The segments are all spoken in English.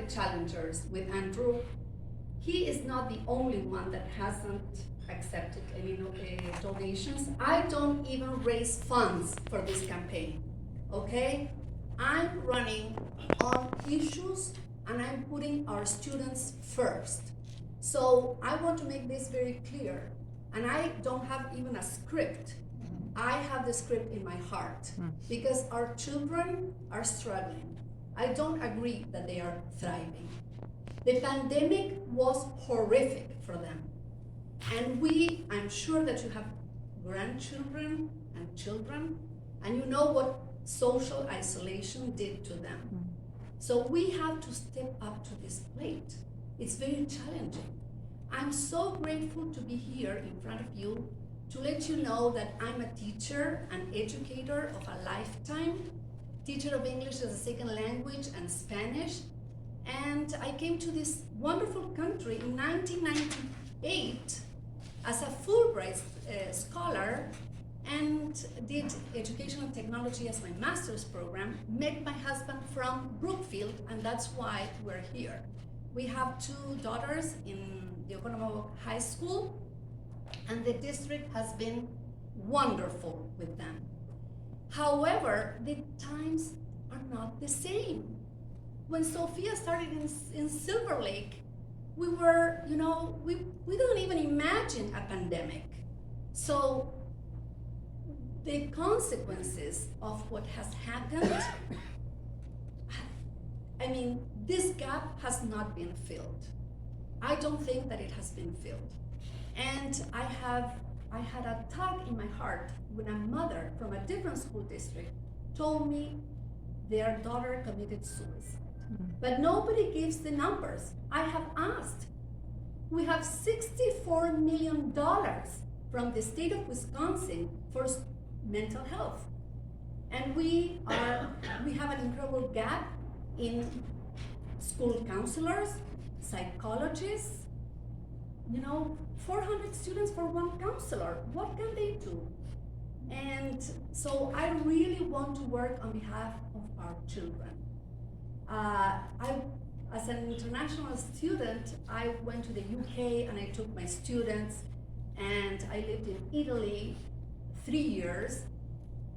challengers with Andrew. He is not the only one that hasn't accepted any donations. I don't even raise funds for this campaign, okay? I'm running on issues and I'm putting our students first. So I want to make this very clear. And I don't have even a script. I have the script in my heart because our children are struggling. I don't agree that they are thriving. The pandemic was horrific for them. And I'm sure that you have grandchildren and children, and you know what social isolation did to them. So we have to step up to this plate. It's very challenging. I'm so grateful to be here in front of you to let you know that I'm a teacher, an educator of a lifetime, teacher of English as a second language and Spanish. And I came to this wonderful country in 1998 as a Fulbright scholar and did educational technology as my master's program, met my husband from Brookfield, and that's why we're here. We have 2 daughters in the Oconomowoc High School, and the district has been wonderful with them. However, the times are not the same. When Sophia started in Silver Lake, we were, we don't even imagine a pandemic. So the consequences of what has happened, I mean, this gap has not been filled. I don't think that it has been filled. And I had a tug in my heart when a mother from a different school district told me their daughter committed suicide. But nobody gives the numbers. I have asked. We have $64 million from the state of Wisconsin for mental health. And we have an incredible gap in school counselors, psychologists, 400 students for one counselor. What can they do? And so I really want to work on behalf of our children. As an international student, I went to the UK and I took my students, and I lived in Italy 3 years.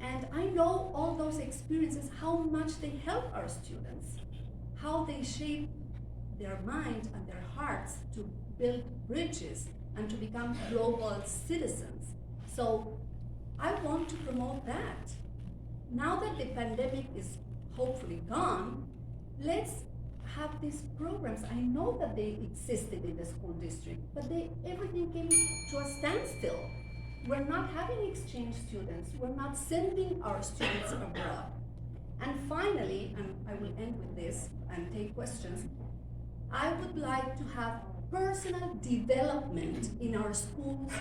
And I know all those experiences, how much they help our students, how they shape their mind and their hearts to build bridges and to become global citizens. So I want to promote that. Now that the pandemic is hopefully gone, let's have these programs. I know that they existed in the school district, but everything came to a standstill. We're not having exchange students. We're not sending our students abroad. And finally, and I will end with this and take questions, I would like to have personal development in our schools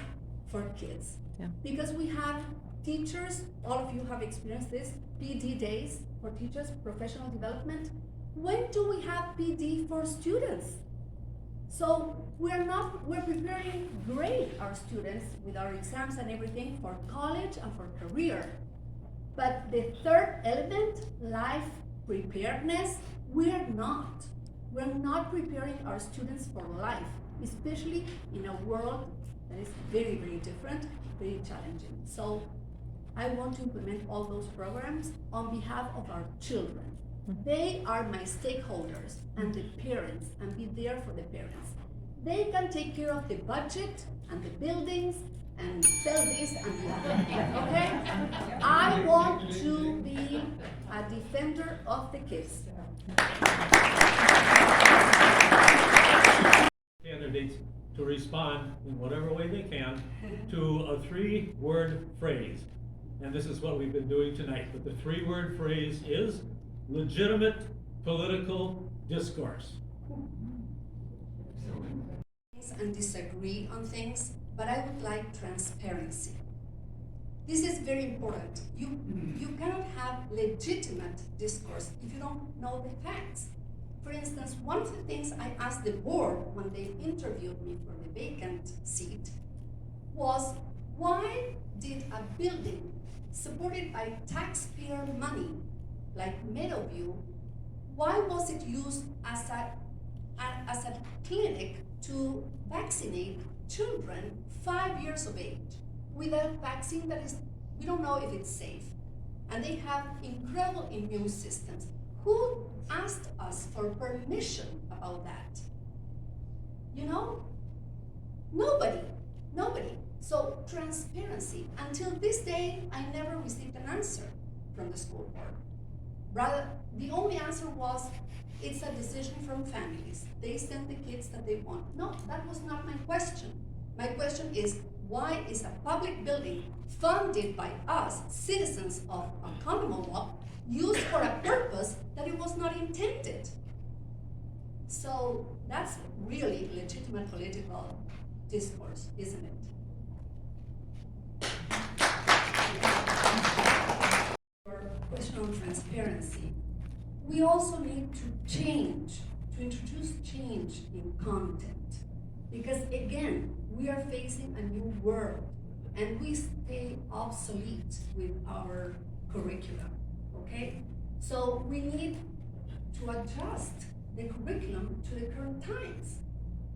for kids. Yeah. Because we have teachers, all of you have experienced this, PD days for teachers, professional development. When do we have PD for students? So we're preparing great our students with our exams and everything for college and for career. But the third element, life preparedness, we're not. We're not preparing our students for life, especially in a world that is very, very different, very challenging. So I want to implement all those programs on behalf of our children. They are my stakeholders and the parents, and be there for the parents. They can take care of the budget and the buildings and sell this and that, okay? I want to be a defender of the kids. Candidates to respond in whatever way they can to a 3-word phrase. And this is what we've been doing tonight. But the 3-word phrase is legitimate political discourse. And disagree on things, but I would like transparency. This is very important. You cannot have legitimate discourse if you don't know the facts. For instance, one of the things I asked the board when they interviewed me for the vacant seat was, why did a building supported by taxpayer money, like Meadowview, Why was it used as a clinic to vaccinate children 5 years of age with a vaccine that is, we don't know if it's safe, and they have incredible immune systems? Who asked us for permission about that? You know, nobody. So transparency, until this day, I never received an answer from the school board. Rather, the only answer was, it's a decision from families. They send the kids that they want. No, that was not my question. My question is, why is a public building funded by us, citizens of Oconomowoc, used for a purpose that it was not intended? So that's really legitimate political discourse, isn't it? Question on transparency. We also need to introduce change in content. Because again, we are facing a new world and we stay obsolete with our curriculum, okay? So we need to adjust the curriculum to the current times.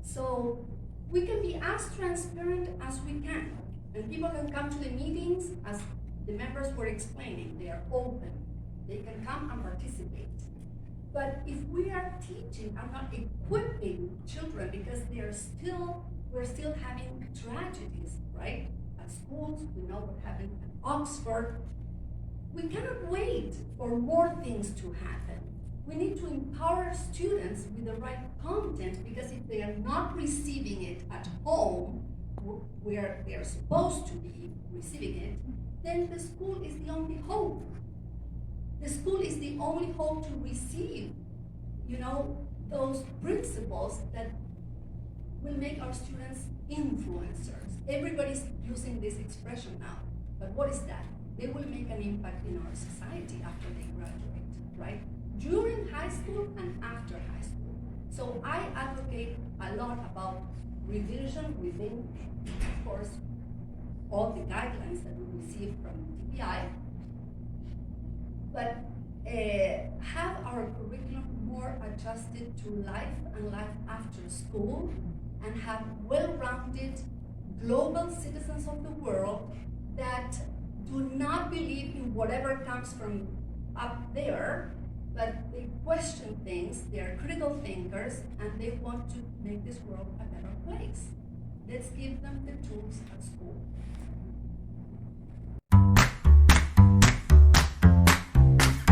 So we can be as transparent as we can, and people can come to the meetings as the members were explaining. They are open, they can come and participate. But if we are teaching and not equipping children, because we're still having tragedies, right? At schools, we know what happened at Oxford. We cannot wait for more things to happen. We need to empower students with the right content, because if they are not receiving it at home, where they are supposed to be receiving it, then the school is the only hope. The school is the only hope to receive, you know, those principles that will make our students influencers. Everybody's using this expression now, but what is that? They will make an impact in our society after they graduate, right? During high school and after high school. So I advocate a lot about revision within, of course, all the guidelines that we receive from TPI, but have our curriculum more adjusted to life and life after school, and have well-rounded global citizens of the world that do not believe in whatever comes from up there, but they question things, they are critical thinkers, and they want to make this world a better place. Let's give them the tools at school.